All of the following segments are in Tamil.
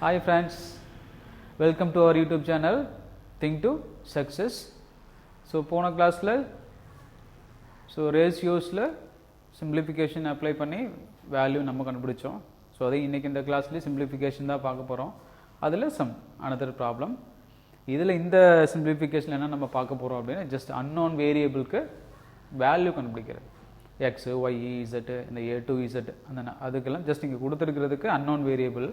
Hi friends, welcome to our YouTube channel Think to Success. So போன கிளாஸ்ல ரேஷியோஸ்ல சிம்பிளிஃபிகேஷன் அப்ளை பண்ணி வேல்யூ நம்ம கண்டுபிடிச்சோம். ஸோ அதை இன்றைக்கி இந்த கிளாஸ்லேயே சிம்பிளிஃபிகேஷன் தான் பார்க்க போகிறோம். அதில் அனதர் ப்ராப்ளம். இதில் இந்த சிம்பிளிஃபிகேஷன் என்ன நம்ம பார்க்க போகிறோம் அப்படின்னா ஜஸ்ட் அன்னோன் வேரியபிளுக்கு வேல்யூ கண்டுபிடிக்கிறது. எக்ஸ் ஒய் இசட் இந்த A2Z அந்த அதுக்கெல்லாம் ஜஸ்ட் இங்கே கொடுத்துருக்கிறதுக்கு அன்னோன் வேரியபிள்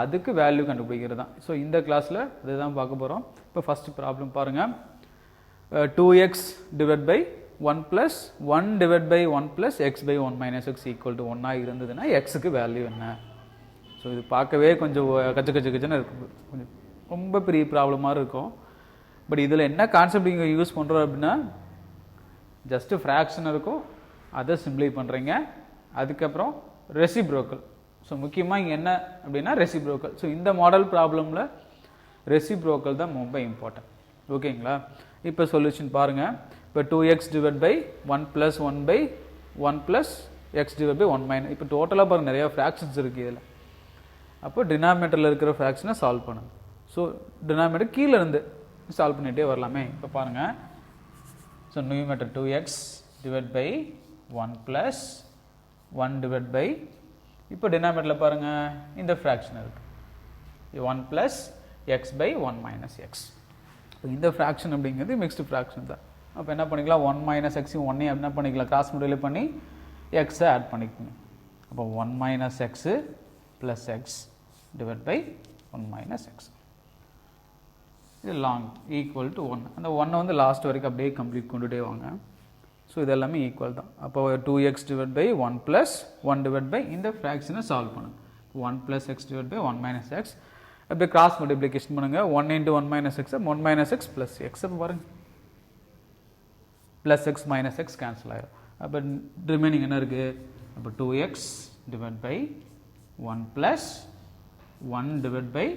அதுக்கு வேல்யூ கண்டுபிடிக்கிறது தான். ஸோ இந்த கிளாஸில் அதுதான் பார்க்க போகிறோம். இப்போ ஃபஸ்ட் ப்ராப்ளம் பாருங்கள். 2x divide by 1 plus 1 divide by 1 plus x by 1 minus x equal to 1 இருந்ததுன்னா எக்ஸுக்கு வேல்யூ என்ன? ஸோ இது பார்க்கவே கொஞ்சம் கச்சன்னு இருக்கு, கொஞ்சம் ரொம்ப பெரிய ப்ராப்ளமாக இருக்கும். பட் இதில் என்ன கான்செப்ட் இங்கே யூஸ் பண்ணுறோம் அப்படின்னா ஜஸ்ட்டு ஃப்ராக்ஷன் இருக்கும், அதை சிம்பிளை பண்ணுறீங்க. அதுக்கப்புறம் ரெசிப்ரோக்கல். ஸோ முக்கியமாக இங்கே என்ன அப்படின்னா ரெசிப்ரோக்கல். ஸோ இந்த மாடல் ப்ராப்ளமில் ரெசிப்ரோக்கல் தான் ரொம்ப இம்பார்ட்டன்ட். ஓகேங்களா? இப்போ சொல்யூஷன் பாருங்கள். இப்போ 2x divide by 1 plus 1 by 1 plus x divide by 1 minus. இப்போ டோட்டலாக பாருங்கள் நிறையா ஃப்ராக்ஷன்ஸ் இருக்குது இதில். அப்போ டினாமினேட்டரில் இருக்கிற ஃப்ராக்ஷனை சால்வ் பண்ணுங்க. ஸோ டினாமினேட்டர் கீழே இருந்து சால்வ் பண்ணிகிட்டே வரலாமே. இப்போ பாருங்கள். So numerator 2x divide by 1 plus 1 divide by, இப்போ டினாமினேட்டரில் பாருங்கள் இந்த ஃப்ராக்ஷன் இருக்குது 1 plus x by 1 minus x. இந்த ஃப்ராக்ஷன் அப்படிங்கிறது மிக்ஸ்டு ஃப்ராக்ஷன் தான். அப்போ என்ன பண்ணிக்கலாம், 1 மைனஸ் எக்ஸையும் 1 என்ன பண்ணிக்கலாம், கிராஸ் மல்டிப்ளை பண்ணி எக்ஸை ஆட் பண்ணிக்கணும். அப்போ 1 minus x plus x divide by 1 minus x. இது லாங் ஈக்குவல் டு 1. அந்த 1 வந்து லாஸ்ட் வரைக்கும் அப்படியே கம்ப்ளீட் கொண்டுட்டே வாங்க. ஸோ இது எல்லாமே ஈக்குவல் தான். அப்போ 2x divide by 1 plus 1 divide by இந்த ஃப்ராக்ஷனை சால்வ் பண்ணுங்க. 1 plus x divide by 1 minus x. அப்படியே கிராஸ் மல்டிப்ளிகேஷன் பண்ணுங்கள். 1 into 1 minus x 1 minus x plus x. அப்போ பாருங்கள் plus x minus x cancel ஆகிடும். அப்போ ரிமைனிங் என்ன இருக்குது, அப்போ 2x divide by 1 plus 1 divide by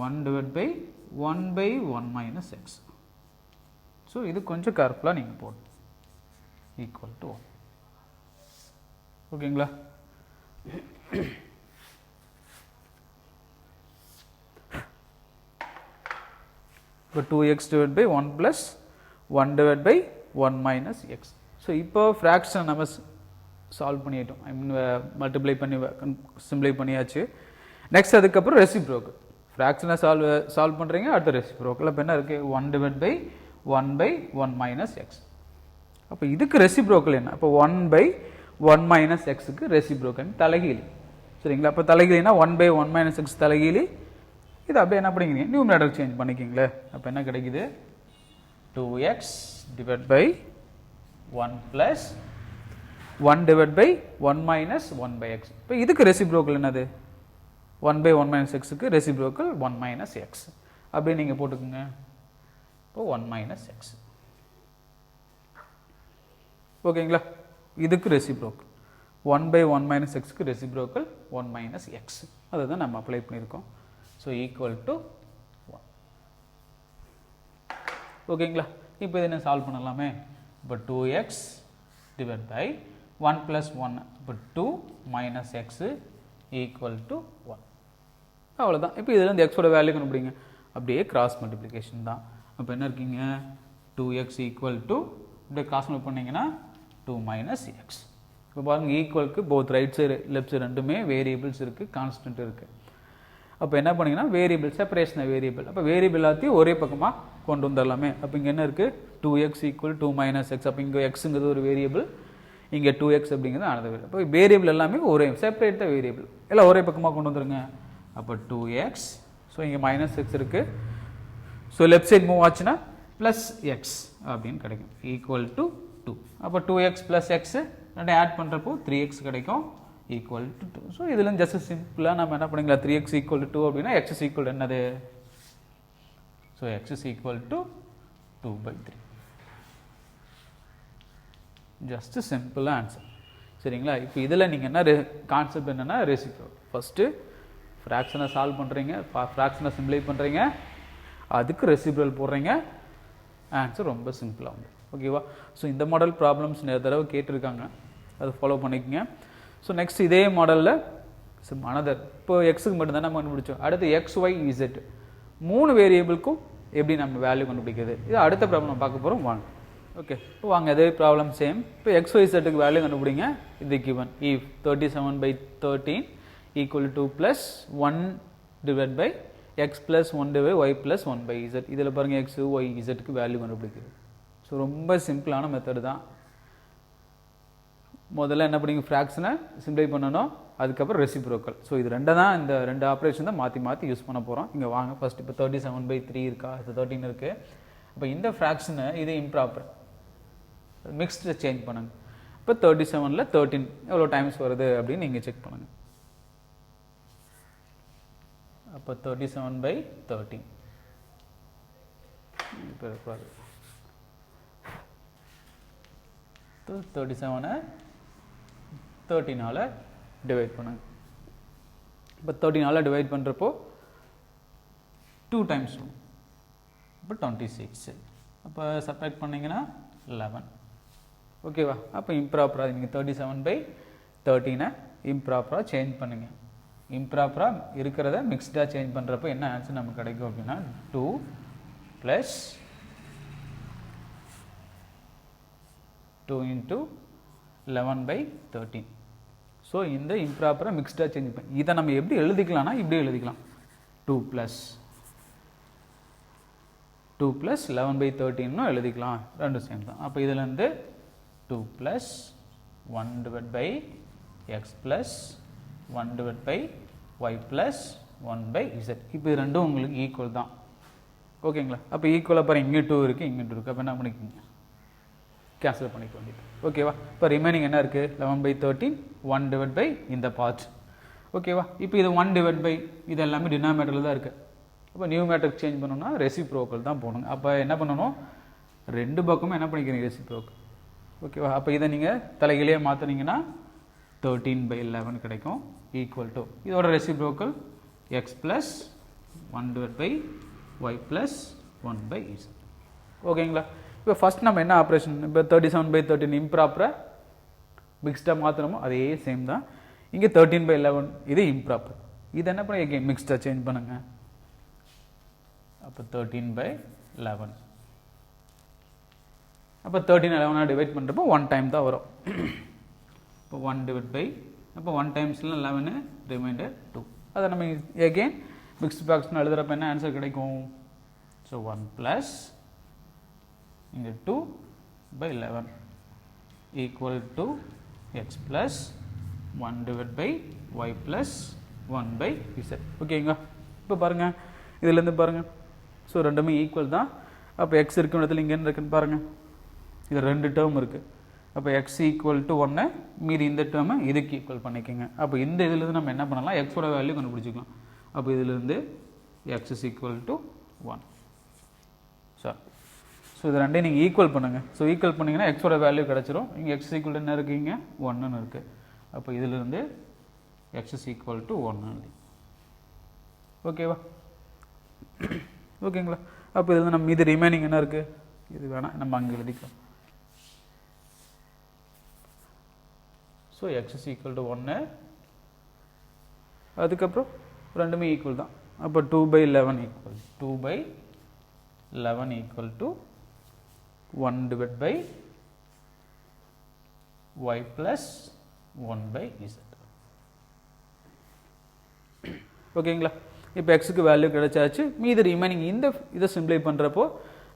1 divide by 1 by 1 minus x. So இது கொஞ்சம் கேர்ஃபுல்லாக நீங்கள் போடணும். Equal to 1. ஓகேங்களா? இப்போ 2x divide by 1 plus 1 divide by 1 minus x. So இப்போ ஃப்ராக்ஷன் நம்ம சால்வ் பண்ணிட்டோம். ஐ மீன் மல்டிப்ளை பண்ணி சிம்பிளை பண்ணியாச்சு. நெக்ஸ்ட் அதுக்கப்புறம் ரெசிப்ரோக்கல். ஃப்ராக்ஷனை சால்வ் பண்ணுறீங்க, அடுத்த ரெசிப்ரோக்கல். அப்போ என்ன இருக்குது, 1 divide by 1 by 1 minus x. அப்போ இதுக்கு ரெசிப்ரோக்கல் என்ன, அப்போ 1 பை 1 மைனஸ் எக்ஸுக்கு ரெசிப்ரோக்கல் தலைகீழி. சரிங்களா? அப்போ தலைகீழினா 1 பை 1 மைனஸ் எக்ஸ் தலைகீழி. இது அப்படியே என்ன பண்ணிக்கிறீங்க, நியூமரேட்டர் சேஞ்ச் பண்ணிக்கிங்களே. அப்போ என்ன கிடைக்குது, 2x divide by 1 plus 1 divide by 1 minus 1 by x. இப்போ இதுக்கு ரெசிப்ரோக்கல் என்னது, 1 பை 1 மைனஸ் எக்ஸுக்கு ரெசிப்ரோக்கல் 1 மைனஸ் எக்ஸ். அப்படியே நீங்கள் போட்டுக்குங்க. இப்போ 1 மைனஸ் எக்ஸ். ஓகேங்களா? இதுக்கு ரெசிப்ரோக்கல் 1 பை 1 மைனஸ் எக்ஸுக்கு ரெசிப்ரோக்கல் 1 மைனஸ் எக்ஸ். அதை தான் நம்ம அப்ளை பண்ணியிருக்கோம். So equal to 1. ஓகேங்களா? இப்போ இதை என்ன சால்வ் பண்ணலாமே. இப்போ 2x டிவைட் பை 1 ப்ளஸ் 1 இப்போ 2 மைனஸ் எக்ஸு ஈக்குவல் டு 1. அவ்வளோதான். இப்போ இதில் வந்து எக்ஸோட வேல்யூ கண்டுபிடிங்க. அப்படியே கிராஸ் மல்டிப்ளிகேஷன் தான். அப்போ என்ன இருக்கீங்க, 2x ஈக்குவல் டு இப்படி கிராஸ் மல்டிப்ளை பண்ணிங்கன்னா 2 மைனஸ் எக்ஸ். இப்போ பாருங்கள் ஈக்குவலுக்கு both right side left side ரெண்டுமே வேரியபிள்ஸ் இருக்குது, கான்ஸ்டன்ட் இருக்குது. அப்போ என்ன பண்ணிங்கன்னா வேரியபிள் செப்பரேஷன் வேரியபிள். அப்போ வேரியபிள் எல்லாத்தையும் ஒரே பக்கமாக கொண்டு வந்துடலாமே. அப்போ இங்கே என்ன இருக்குது, 2x ஈக்குவல் 2 மைனஸ் எக்ஸ். அப்போ இங்கே எக்ஸுங்கிறது ஒரு வேரியபிள், இங்கே 2x அப்படிங்கிறது ஆனது வேரியபிள். அப்போ வேரியபிள் எல்லாமே ஒரே செப்பரேட் த வேரியபிள் எல்லாம் ஒரே பக்கமாக கொண்டு வந்துடுங்க. அப்போ 2x. ஸோ இங்கே மைனஸ் எக்ஸ் இருக்குது. ஸோ லெஃப்ட் சைட் மூவ் ஆச்சுன்னா ப்ளஸ் எக்ஸ் அப்படின்னு கிடைக்கும் ஈக்குவல் டு 2. அப்போ 2x ப்ளஸ் எக்ஸு ரெண்டு ஆட் பண்ணுறப்போ 3x கிடைக்கும் ஈக்குவல் டு 2. ஸோ இதில் ஜஸ்ட் சிம்பிளாக நம்ம என்ன பண்ணிக்கலாம், 3x ஈக்குவல் டு 2 அப்படின்னா x இஸ் ஈக்குவல் என்னது, so x is equal to 2/3. Just சிம்பிளாக ஆன்சர். சரிங்களா? இப்போ இதில் நீங்கள் என்ன கான்செப்ட் என்னென்னா ரெசிப்ரோக்கல். ஃபஸ்ட்டு ஃப்ராக்ஷனை சால்வ் பண்ணுறீங்க, ஃப்ராக்ஷனை சிம்பிளை பண்ணுறீங்க, அதுக்கு ரெசிப்ரோக்கல் போடுறீங்க, ஆன்சர் ரொம்ப சிம்பிளாக வந்து. ஓகேவா? ஸோ இந்த மாடல் ப்ராப்ளம்ஸ் நிறைய தடவை கேட்டிருக்காங்க, அதை ஃபாலோ பண்ணிக்கோங்க. ஸோ நெக்ஸ்ட் இதே மாடலில் அனதர் இப்போ எக்ஸுக்கு மட்டும் தான் நம்ம கண்டுபிடிச்சோம். அடுத்து எக்ஸ் ஒய் இசட் 3 வேரியபிளுக்கும் எப்படி நம்ம வேல்யூ கண்டுபிடிக்கிறது, இது அடுத்த ப்ராப்ளம் பார்க்க போகிறோம் வாங்க. ஓகே, இப்போ வாங்க அதே ப்ராப்ளம் சேம். இப்போ எக்ஸ் ஒய் இசட்டுக்கு வேல்யூ கண்டுபிடிங்க. இது given if 37/13 equal to plus 1 divide by x plus 1 divide y plus 1 by z. இதில் பாருங்கள் எக்ஸ் ஒய் இசட்டுக்கு வேல்யூ கண்டுபிடிக்கிறது. ஸோ ரொம்ப சிம்பிளான மெத்தடு தான். முதல்ல என்ன பண்ணிங்க, ஃப்ராக்ஷனை சிம்பிளை பண்ணணும், அதுக்கப்புறம் ரெசிப்ரோக்கல். ஸோ இது இந்த ரெண்டு ஆப்ரேஷன் தான் மாற்றி யூஸ் பண்ண போகிறோம். இங்கே வாங்க ஃபஸ்ட் இப்போ 37/3 இருக்கா, இது 13 இருக்குது. இப்போ இந்த ஃப்ராக்ஷனை இது இம்ப்ராப்பர் மிக்ஸ்டு சேஞ்ச் பண்ணுங்க. இப்போ 37ல் 13 எவ்வளோ டைம்ஸ் வருது அப்படின்னு நீங்கள் செக் பண்ணுங்கள். அப்போ 37/13 இப்போ இருப்பாரு 37 13ஆல் டிவைட் பண்ணுங்க. இப்போ 13ஆல் டிவைட் பண்ணுறப்போ 2 டைம்ஸ் இப்போ 26. அப்போ சப்ராக்ட் பண்ணிங்கன்னா 11. ஓகேவா? அப்போ இம்ப்ராப்பராக நீங்கள் 37/13 இம்ப்ராப்பராக சேஞ்ச் பண்ணுங்கள். இம்ப்ராப்பராக இருக்கிறத மிக்ஸ்டாக சேஞ்ச் பண்ணுறப்போ என்ன ஆன்சர் நமக்கு கிடைக்கும் அப்படின்னா 2 + 2 × 11/13. ஸோ இந்த இம்ப்ராப்பராக மிக்ஸ்டாக சேஞ்ச் பண்ணி இதை நம்ம எப்படி எழுதிக்கலாம்னா இப்படி எழுதிக்கலாம். 2 + 11/13 எழுதிக்கலாம், ரெண்டு சேம் தான். அப்போ இதுலேருந்து 2 + 1 divide by x plus 1 divide by Y plus 1 by z. இப்போ இது ரெண்டும் உங்களுக்கு ஈக்குவல் தான். ஓகேங்களா? அப்போ ஈக்குவலாக பாருங்கள், இங்கே 2 இருக்குது, இங்கே 2 இருக்குது. அப்போ என்ன பண்ணிக்கோங்க, கேன்சல் பண்ணிக்க வேண்டியது. ஓகேவா? இப்போ ரிமைனிங் என்ன இருக்குது, 11/13 1 டிவைட் பை இந்த பார்ட். ஓகேவா? இப்போ இது 1 டிவைட் பை இது எல்லாமே டினாமேட்டரில் தான் இருக்குது. அப்போ நியூமேட்டருக்கு சேஞ்ச் பண்ணணும்னா ரெசிப்ரோக்கல் தான் போகணுங்க. அப்போ என்ன பண்ணணும், ரெண்டு பக்கமும் என்ன பண்ணிக்கிறீங்க, ரெசிப்ரோக்கல். ஓகேவா? அப்போ இதை நீங்கள் தலைகளையே மாற்றினீங்கன்னா 13/11 கிடைக்கும். ஈக்குவல் டு இதோட reciprocal x plus 1 divide by Y plus 1 by z. ஓகேங்களா? இப்போ ஃபஸ்ட் நம்ம என்ன ஆப்ரேஷன், இப்போ 37/13 இம்ப்ராப்பராக மிக்ஸ்டாக மாற்றணுமோ அதே சேம் தான். இங்கே 13/11 இது இம்ப்ராப்பர். இது என்ன பண்ணி எகெயின் மிக்ஸ்டாக சேஞ்ச் பண்ணுங்க. அப்போ 13/11. அப்போ 13 டிவைட் பண்ணுறப்போ 1 டைம் தான் வரும். இப்போ 1 டிவைட் பை அப்போ 1 டைம்ஸ்லாம் 11 ரிமைண்டர் 2. அதை நம்ம எகெயின் மிக்ஸ்ட் பாக்ஸ்னு எழுதுகிறப்ப என்ன ஆன்சர் கிடைக்கும். ஸோ 1 + இங்கே 2/11 equal to x plus 1 divide by Y plus 1 by z. ஓகேங்களா? இப்போ பாருங்கள், இதுலேருந்து பாருங்கள், ஸோ ரெண்டுமே ஈக்குவல் தான். அப்போ எக்ஸ் இருக்கும் இடத்துல இங்கே என்ன இருக்குன்னு பாருங்கள், இது 2 டேர்ம் இருக்குது. அப்போ எக்ஸ் ஈக்குவல் டு 1 மீதி இந்த டேர்மை இதுக்கு ஈக்குவல் பண்ணிக்கோங்க. அப்போ இந்த இதுலேருந்து நம்ம என்ன பண்ணலாம், எக்ஸோட வேல்யூ கண்டுபிடிச்சிக்கலாம். அப்போ இதுலேருந்து X is equal to 1. Sir so இது ரெண்டையும் நீங்கள் ஈக்குவல் பண்ணுங்கள். ஸோ ஈக்குவல் பண்ணிங்கன்னா எக்ஸோட வேல்யூ கிடச்சிரும். இங்கே எக்ஸ் ஈக்குவல் என்ன இருக்குங்க, 1ன்னு இருக்குது. அப்போ இதிலிருந்து எக்ஸ் இஸ் ஈக்குவல் டு 1. ஓகேவா? ஓகேங்களா? அப்போ இதில் நம்ம இது ரிமைனிங் என்ன இருக்குது, இது வேணால் நம்ம அங்கே எழுதிக்கலாம். So x is equal to 1, அதுக்கப்புறம் ரெண்டுமே ஈக்குவல் தான். அப்போ 2/11 equal 2/11 equal to 1 divide by Y plus 1 by z. ஓகேங்களா? இப்போ எக்ஸுக்கு வேல்யூ கிடைச்சாச்சு. மீது ரிமைனிங் இதை சிம்பிளை பண்ணுறப்போ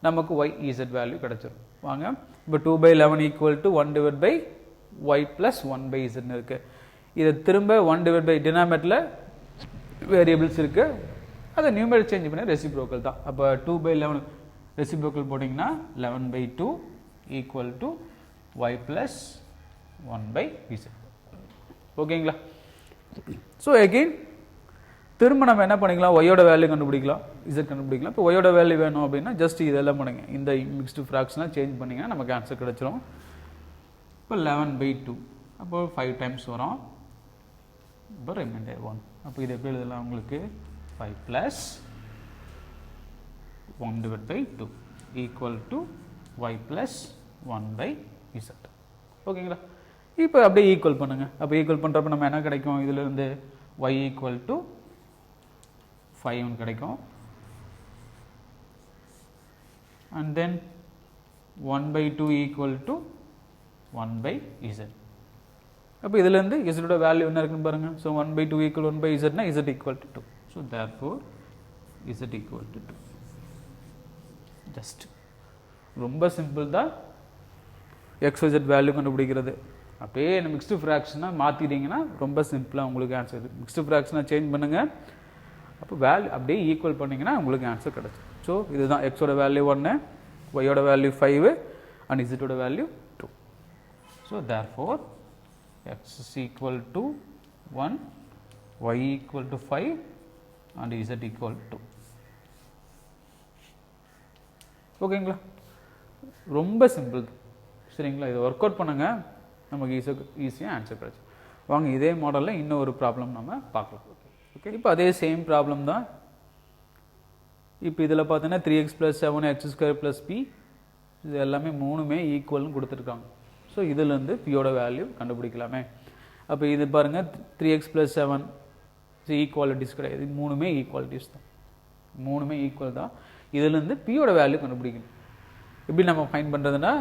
நமக்கு ஒய் இசட் வேல்யூ கிடைச்சிடும். வாங்க, இப்போ 2/11 equal to 1 divide by Y plus 1 by இசட்னு இருக்குது. இதை திரும்ப 1 டிவைட் பை டினாமேட்டரில் வேரியபிள்ஸ் இருக்குது, அதை நியூமரேட்டர் சேஞ்ச் பண்ண ரெசிப்ரோக்கல் தான். அப்போ 2/11 ரெசிப்ரோக்கல் போட்டிங்கன்னா 11/2 equal to y plus 1 by z. ஓகேங்களா? ஸோ எகெயின் திரும்ப நம்ம என்ன பண்ணிக்கலாம், ஒய்யோட வேல்யூ கண்டுபிடிக்கலாம், இசட் கண்டுபிடிக்கலாம். இப்போ ஒய்யோட வேல்யூ வேணும் அப்படின்னா ஜஸ்ட் இதெல்லாம் பண்ணுங்க, இந்த மிக்ஸ்டு ஃப்ராக்ஷனாக சேஞ்ச் பண்ணிங்கன்னா நமக்கு ஆன்சர் கிடச்சிரும். இப்போ 11/2 அப்போ 5 டைம்ஸ் வரும். இப்போ ரிமைண்டர் 1. அப்போ இது எப்படி எழுதலாம், உங்களுக்கு 5 + 1 divide by 2 equal to y plus 1 by z. ஓகேங்களா? இப்போ அப்படியே ஈக்குவல் பண்ணுங்கள். அப்போ ஈக்குவல் பண்ணுறப்ப நம்ம என்ன கிடைக்கும், இதிலிருந்து y equal to 5 கிடைக்கும். And then 1 by 2 equal to 1 by z. அப்போ இதிலிருந்து z ஓட வேல்யூ என்ன இருக்குன்னு பாருங்க. So 1 by 2 equal 1 by z னா z equal to 2. So therefore z equal to 2. Just ரொம்ப சிம்பிள் தான் xyz வேல்யூ கண்டுபிடிக்கிறது. அப்படியே மிக்ஸ்டு ஃப்ராக்ஷனாக மாற்றிட்டீங்கன்னா ரொம்ப சிம்பிளாக உங்களுக்கு ஆன்சர். மிக்ஸ்டு ஃப்ராக்ஷனாக சேஞ்ச் பண்ணுங்கள், அப்போ வேல்யூ அப்படியே ஈக்குவல் பண்ணிங்கன்னா உங்களுக்கு ஆன்சர் கிடச்சிடும். ஸோ இதுதான் எக்ஸோட வேல்யூ 1, ஒய்யோட வேல்யூ 5 அண்ட் இசட்டோட value 2. So therefore x is equal to 1, y equal to 5 and z equal to 2. ஓகேங்களா, ரொம்ப சிம்பிள் சரிங்களா. இதை ஒர்க் அவுட் பண்ணுங்க, நமக்கு ஈஸியாக ஆன்சர் கிடச்சி. வாங்க இதே மாடலில் இன்னும் ஒரு ப்ராப்ளம் நம்ம பார்க்கலாம். ஓகே, இப்போ அதே சேம் ப்ராப்ளம் தான். இப்போ இதில் பார்த்தீங்கன்னா 3x + 7x² + p இது எல்லாமே மூணுமே ஈக்குவல்னு கொடுத்துருக்காங்க. ஸோ இதிலேருந்து பியோட வேல்யூ கண்டுபிடிக்கலாமே. அப்போ இது பாருங்கள் 3x + 7 ஈக்குவாலிட்டிஸ் கிடையாது, இது மூணுமே ஈக்குவாலிட்டிஸ் தான், மூணுமே ஈக்குவல் தான். இதிலேருந்து பியோட வேல்யூ கண்டுபிடிக்கணும். எப்படி நம்ம ஃபைண்ட் பண்ணுறதுன்னா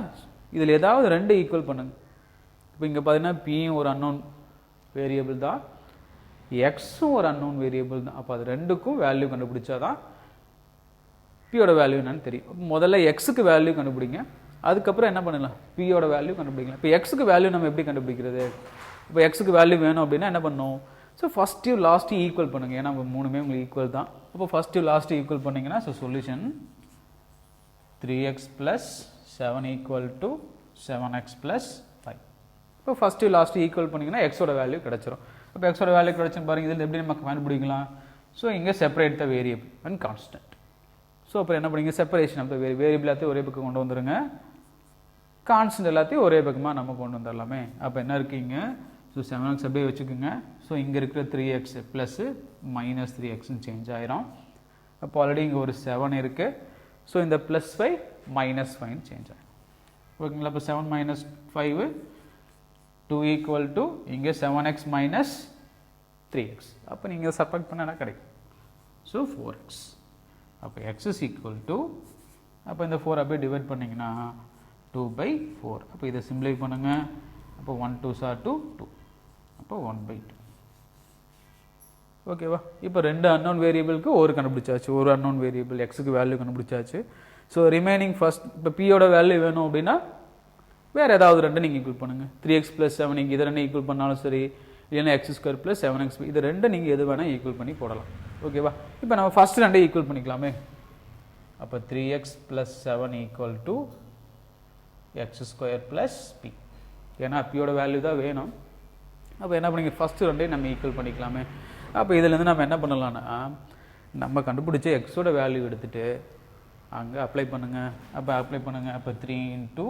இதில் ஏதாவது ரெண்டு ஈக்குவல் பண்ணுங்க. இப்போ இங்கே பார்த்தீங்கன்னா பியும் ஒரு அன்னோன் வேரியபிள் தான், எக்ஸும் ஒரு அன்னோன் வேரியபிள் தான். அப்போ அது ரெண்டுக்கும் வேல்யூ கண்டுபிடிச்சா தான் பியோட வேல்யூ என்னன்னு தெரியும். முதல்ல எக்ஸுக்கு வேல்யூ கண்டுபிடிங்க, அதுக்கப்புறம் என்ன பண்ணலாம் பியோட வேல்யூ கண்டுபிடிக்கலாம். இப்போ எக்ஸுக்கு வேல்யூ நம்ம எப்படி கண்டுபிடிக்கிறது? இப்போ எக்ஸுக்கு வேல்யூ வேணும் அப்படின்னா என்ன பண்ணணும்? ஸோ ஃபஸ்ட்டையும் லாஸ்ட்டையும் ஈக்குவல் பண்ணுங்கள், ஏன்னா மூணுமே உங்களுக்கு ஈக்குவல் தான். அப்போ ஃபஸ்ட்டையும் லாஸ்ட்டையும் ஈக்குவல் பண்ணிங்கன்னா ஸோ சொல்யூஷன் 3x + 7 = 7x + 5. இப்போ ஃபஸ்ட்டையும் லாஸ்ட்டையும் ஈக்குவல் பண்ணிங்கன்னா எக்ஸோட வேல்யூ கிடச்சிரும். இப்போ எக்ஸோட வேல்யூ கிடச்சுன்னு பாருங்கள், இதில் எப்படி நம்ம கண்டுபிடிக்கலாம்? ஸோ இங்கே separate the variable and constant. So அப்புறம் என்ன பண்ணுங்க, செப்பரேஷன் ஆஃப் த வேரியபிள் எல்லாத்தையும் ஒரே பக்கம் கொண்டு வந்துடுங்க, கான்ஸ்டன்ட் எல்லாத்தையும் ஒரே பக்கமாக நம்ம கொண்டு வந்துடலாமே. அப்போ என்ன இருக்கீங்க, ஸோ 7x அப்படியே வச்சுக்கோங்க. ஸோ இங்கே இருக்கிற 3x ப்ளஸ் -3xன்னு சேஞ்ச் ஆயிரும். அப்போ ஆல்ரெடி இங்கே ஒரு 7 இருக்குது. ஸோ இந்த +5 -5 சேஞ்ச் ஆகிடும். ஓகேங்களா, இப்போ 7 - 5 2 = இங்கே 7x - 3x. அப்போ நீங்கள் சப்ராக்ட் பண்ண என்ன கிடைக்கும்? So 4x. அப்போ x is equal to, அப்போ இந்த 4 அப்படியே டிவைட் பண்ணிங்கன்னா 2/4. அப்போ இதை சிம்ப்ளை பண்ணுங்கள். அப்போ 1 2s are 2, 2. அப்போ 1/2. ஓகேவா, இப்போ ரெண்டு அன்னோன் வேரியபிளுக்கு ஒரு கண்டுபிடிச்சாச்சு, ஒரு அன்னோன் வேரியபிள் எக்ஸுக்கு வேல்யூ கண்டுபிடிச்சாச்சு. ஸோ ரிமைனிங் ஃபர்ஸ்ட் இப்போ பியோட வேல்யூ வேணும் அப்படின்னா வேறு ஏதாவது ரெண்டு நீங்கள் ஈக்குவல் பண்ணுங்கள். 3x + 7 நீங்கள் இதை ரெண்டு ஈக்குவல் பண்ணாலும் சரி, இல்லைன்னா x² + 7x இது ரெண்டு நீங்கள் எது வேணால் ஈக்குவல் பண்ணி போடலாம். ஓகேவா, இப்போ நம்ம ஃபஸ்ட் ரெண்டே ஈக்குவல் பண்ணிக்கலாமே. அப்போ 3x + 7 = x² + p. ஏன்னா பியோட வேல்யூ தான் வேணும். அப்போ என்ன பண்ணிங்க, ஃபஸ்ட்டு ரெண்டே நம்ம ஈக்குவல் பண்ணிக்கலாமே. அப்போ இதிலேருந்து நம்ம என்ன பண்ணலான்னா நம்ம கண்டுபிடிச்ச எக்ஸோட வேல்யூ எடுத்துகிட்டு அங்கே அப்ளை பண்ணுங்கள். அப்போ அப்ளை பண்ணுங்கள். அப்போ 3 ×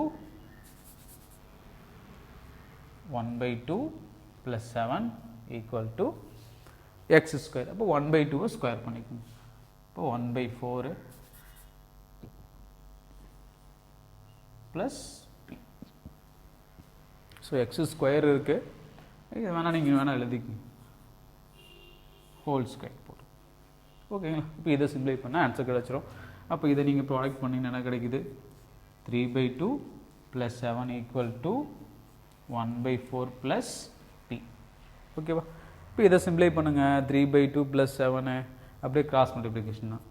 1/2 + 7 = x². அப்போ 1/2 ஸ்கொயர் பண்ணிக்கணும். இப்போ 1/4 + p. ஸோ x² இருக்குது, இது வேணால் நீங்கள் வேணால் எழுதிக்கணும், ஹோல் ஸ்கொயர் போட்டு. ஓகேங்களா, இப்போ இதை சிம்ப்ளை பண்ணால் ஆன்சர் கிடச்சிரும். அப்போ இதை நீங்கள் ப்ராடக்ட் பண்ணிங்கன்னா என்ன கிடைக்குது? 3/2 + 7 = 1/4 + p. ஓகேவா, இப்போ இதை சிம்ப்ளை பண்ணுங்கள். 3/2 + 7 அப்படியே கிராஸ் மல்டிப்ளிகேஷன் தான்.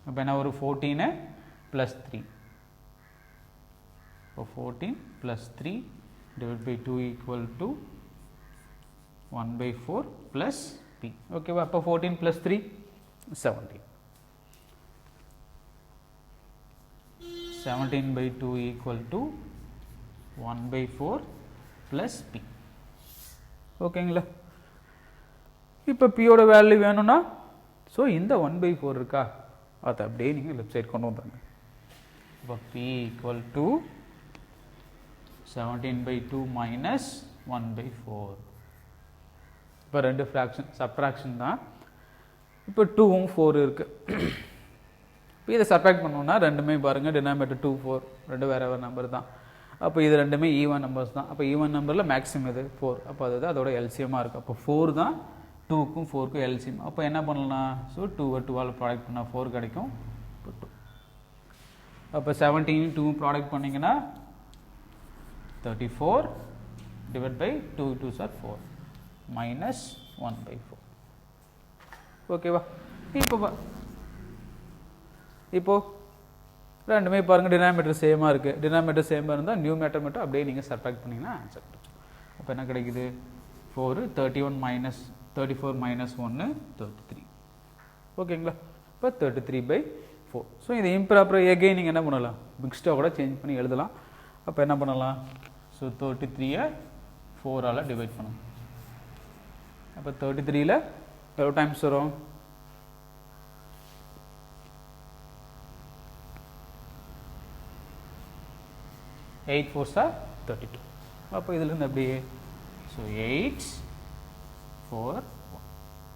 அப்போ என்ன ஒரு 14 + 3. இப்போ 14 + 3 / 2 = 1/4 + p. ஓகேவா, அப்போ 14 + 3 17. 17/2 = 1/4 + p. ஓகேங்களா, இப்போ பியோட வேல்யூ வேணும்னா ஸோ இந்த 1/4 இருக்கா, அதை அப்படியே நீங்கள் லெஃப்ட் சைட் கொண்டு வந்தாங்க. இப்போ p = 17/2 - 1/4. இப்போ ரெண்டு ஃப்ராக்ஷன் சப்ராக்ஷன் தான். இப்போ 2ம் 4 இருக்குது. இப்போ இதை சப்ராக்ட் பண்ணோம்னா ரெண்டுமே பாருங்கள், டினாமினேட்டர் 2 4 ரெண்டு வேறு வேறு நம்பர் தான். அப்போ இது ரெண்டுமே ஈவன் நம்பர்ஸ் தான். அப்போ ஈவன் நம்பரில் மேக்ஸிமம் இது 4. அப்போ அதுதான் அதோட எல்சிஎம்மாக இருக்குது. அப்போ 4 தான் 2க்கும் 4க்கும் எல்சிஎம். அப்போ என்ன பண்ணலாம்? ஸோ 2 2ஆல் ப்ராடக்ட் பண்ணால் 4 கிடைக்கும். இப்போ 2 அப்போ 17 2 ப்ராடக்ட் பண்ணிங்கன்னா 34 divide by 2 2s are 4 minus 1/4. ஓகேவா? இப்போ ரெண்டுமே பாருங்கள் டினாமினேட்டர் சேமாக இருக்குது. டினாமினேட்டர் சேமாக இருந்தால் நியூமரேட்டர் மட்டும் அப்படியே நீங்கள் சப்ட்ராக்ட் பண்ணிங்கன்னா ஆன்சர் கிடைக்கும். அப்போ என்ன கிடைக்குது? 4 31 minus 34 minus 1 33. ஓகேங்களா? இப்போ 33/4. ஸோ இது இம்ப்ராப்பர் எகெயின் நீங்கள் என்ன பண்ணலாம்? மிக்ஸ்டாக கூட சேஞ்ச் பண்ணி எழுதலாம். அப்போ என்ன பண்ணலாம்? ஸோ 33 4ஆல் டிவைட் பண்ணணும். அப்போ 33ல் எவ்வளோ டைம்ஸ் வரும்? 8 4s are 32. அப்போ இதிலிருந்து அப்படியே ஸோ 8 4 1.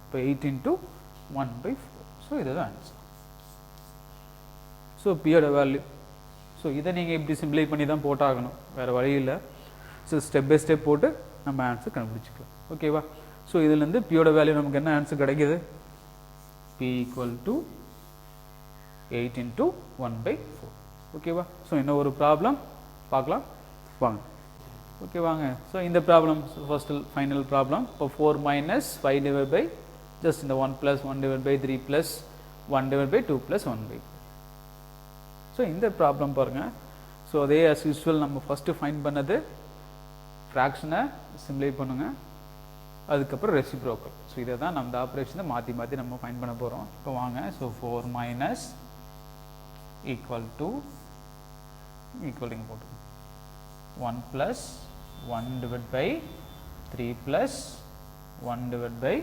இப்போ 8 into 1/4. ஸோ இதுதான் ஆன்சர். ஸோ பியோட வேல்யூ. ஸோ இதை நீங்கள் இப்படி சிம்பிளை பண்ணி தான் போட்டாகணும், வேறு வழி இல்லை. ஸோ ஸ்டெப் பை ஸ்டெப் போட்டு நம்ம ஆன்சர் கண்டுபிடிச்சிக்கலாம். ஓகேவா? ஸோ இதுலேருந்து பியோட வேல்யூ நமக்கு என்ன ஆன்சர் கிடைக்குது? P equal to 8 into 1/4. ஓகேவா? ஸோ இன்னும் ஒரு ப்ராப்ளம் பார்க்கலாம் வாங்க. ஓகே வாங்க. ஸோ இந்த ப்ராப்ளம் ஃபர்ஸ்ட் ஃபைனல் ப்ராப்ளம். இப்போ 4 minus 5 divided by ஜஸ்ட் இந்த 1 plus 1 divided by 3 plus 1 divided by 2 plus 1/4. So இந்த ப்ராப்ளம் பாருங்கள். ஸோ அதே as usual நம்ம ஃபஸ்ட்டு ஃபைண்ட் பண்ணது ஃப்ராக்ஷனை சிம்ப்ளை பண்ணுங்கள், அதுக்கப்புறம் ரெசிப்ரோக்கல். ஸோ இதை தான் நம்ம இந்த ஆப்ரேஷனை மாற்றி மாற்றி நம்ம ஃபைண்ட் பண்ண போகிறோம். இப்போ வாங்க. So 4 minus equal to equalling போட்டு 1 plus 1 divided by 3 plus 1 divided by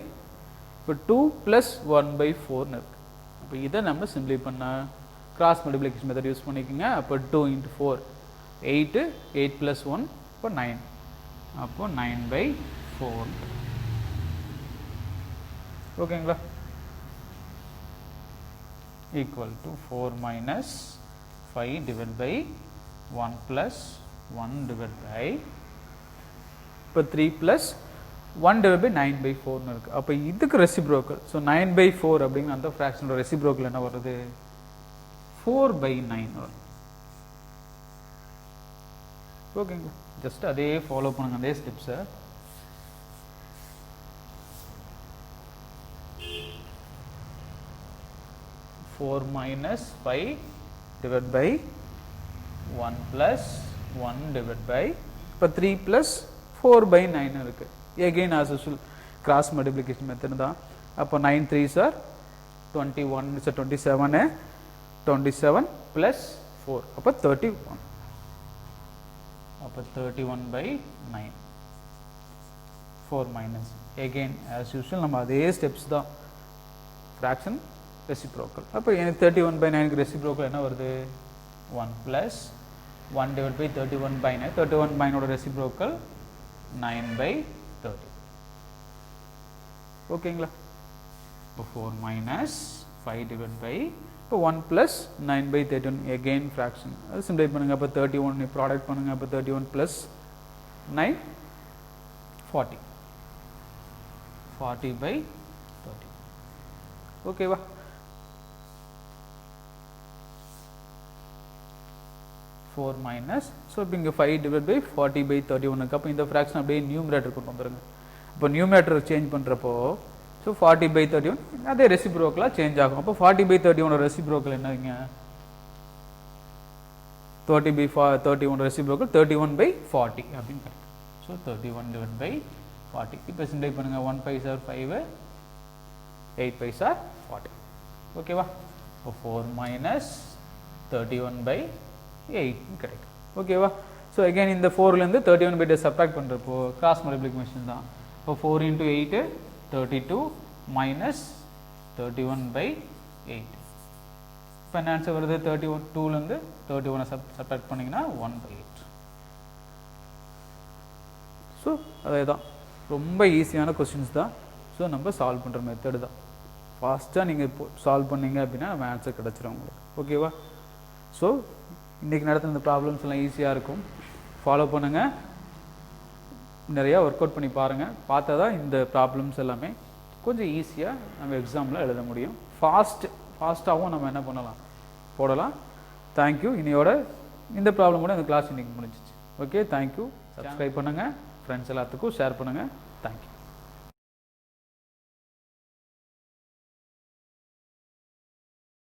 இப்போ 2 plus 1/4 இருக்கு. அப்போ இதை நம்ம சிம்ப்ளை பண்ண கிராஸ் மல்டிப்ளிகேஷன் மெத்தட் யூஸ் பண்ணிக்கோங்க. அப்போ 2 into 4 8 8 plus 1 இப்போ 9. அப்போ 9/4. ஓகேங்களா? Equal to 4 minus 5 divided by 1 plus 1 divided by இப்போ 3 plus 1 divided by 9/4 இருக்கு. அப்போ இதுக்கு ரெசிப்ரோக்கல். ஸோ 9/4 அப்படிங்கிற அந்த ஃப்ராக்ஷனோட ரெசிப்ரோக்கல் என்ன வருது? 4/9 வரும். ஓகேங்களா? ஜஸ்ட் அதே ஃபாலோ பண்ணுங்க, அதே ஸ்டெப்ஸை. Four minus 5 divided by 1 plus 1 divided by இப்போ 3 plus 4/9 இருக்கு. Again as usual cross multiplication method தான். அப்போ 9 3s are 21, it's a 27, 27 plus 4 அப்போ 31. அப்போ 31/9. 4 minus again as usual நம்ம அதே ஸ்டெப்ஸ் தான். Fraction reciprocal. அப்போ 31/9க்கு ரெசிப்ரோக்கல் என்ன வருது? 1 plus 1 divided by 31/9. 31/9ஓட ரெசிப்ரோக்கல் 9/30. ஓகேங்களா? இப்போ 4 minus 5 divided by இப்போ 1 plus 9/31 again ஃப்ராக்ஷன். அது சிம்ப்ளை பண்ணுங்க. அப்போ 31 ப்ராடக்ட் பண்ணுங்க. அப்போ 31 plus 9 40. 40/30. ஓகேவா? மைனஸ் ஸோ இப்போ இங்கே 5 divided by 40/31. அப்போ இந்த ஃப்ராக்ஷன் அப்படியே நியூமரேட்டர் கொண்டு வந்துருங்க. இப்போ நியூமரேட்டர் சேஞ்ச் பண்ணுறப்போ ஸோ 40/31 அதே ரெசிப்ரோக்கலாக சேஞ்ச் ஆகும். அப்போ 40/31 ரெசிப்ரோக்கல் என்னங்க? 30/31 ரெசிப்ரோக்கல் 31/40 அப்படின்னு கிடைக்கும். So 31 divided by 40. இப்போ சிம்ப்ளை பண்ணுங்கள். 1 5s are 5, 8 5s are 40. ஓகேவா? இப்போ 4 minus 31/8 கிடைக்கும். ஓகேவா? ஸோ அகைன் இந்த 4லேருந்து 31/8 சப்ராக்ட் பண்ணுறப்போ கிராஸ் மல்டிப்ளிகேஷன் தான். இப்போ 4 into 8 32 minus 31/8. இப்போ என்ன ஆன்சர் வருது? 2லேருந்து 31 சப்ராக்ட் பண்ணிங்கன்னா 1/8. ஸோ அதே தான், ரொம்ப ஈஸியான கொஸ்டின்ஸ் தான். ஸோ நம்ம சால்வ் பண்ணுற மெத்தடு தான். ஃபாஸ்ட்டாக நீங்கள் இப்போ சால்வ் பண்ணீங்க அப்படின்னா நம்ம ஆன்சர் கிடச்சிரும் உங்களுக்கு. ஓகேவா? ஸோ இன்றைக்கி நடத்துகிற இந்த ப்ராப்ளம்ஸ் எல்லாம் ஈஸியாக இருக்கும். ஃபாலோ பண்ணுங்கள், நிறையா ஒர்க் அவுட் பண்ணி பாருங்கள். பார்த்தா தான் இந்த ப்ராப்ளம்ஸ் எல்லாமே கொஞ்சம் ஈஸியாக நம்ம எக்ஸாமில் எழுத முடியும். ஃபாஸ்ட்டாகவும் நம்ம என்ன பண்ணலாம், போடலாம். தேங்க்யூ. இனியோட இந்த ப்ராப்ளம் கூட இந்த கிளாஸ் இன்றைக்கி முடிஞ்சிச்சு. Okay, thank you. சப்ஸ்கிரைப் பண்ணுங்கள், ஃப்ரெண்ட்ஸ் எல்லாத்துக்கும் ஷேர் பண்ணுங்கள். தேங்க்யூ.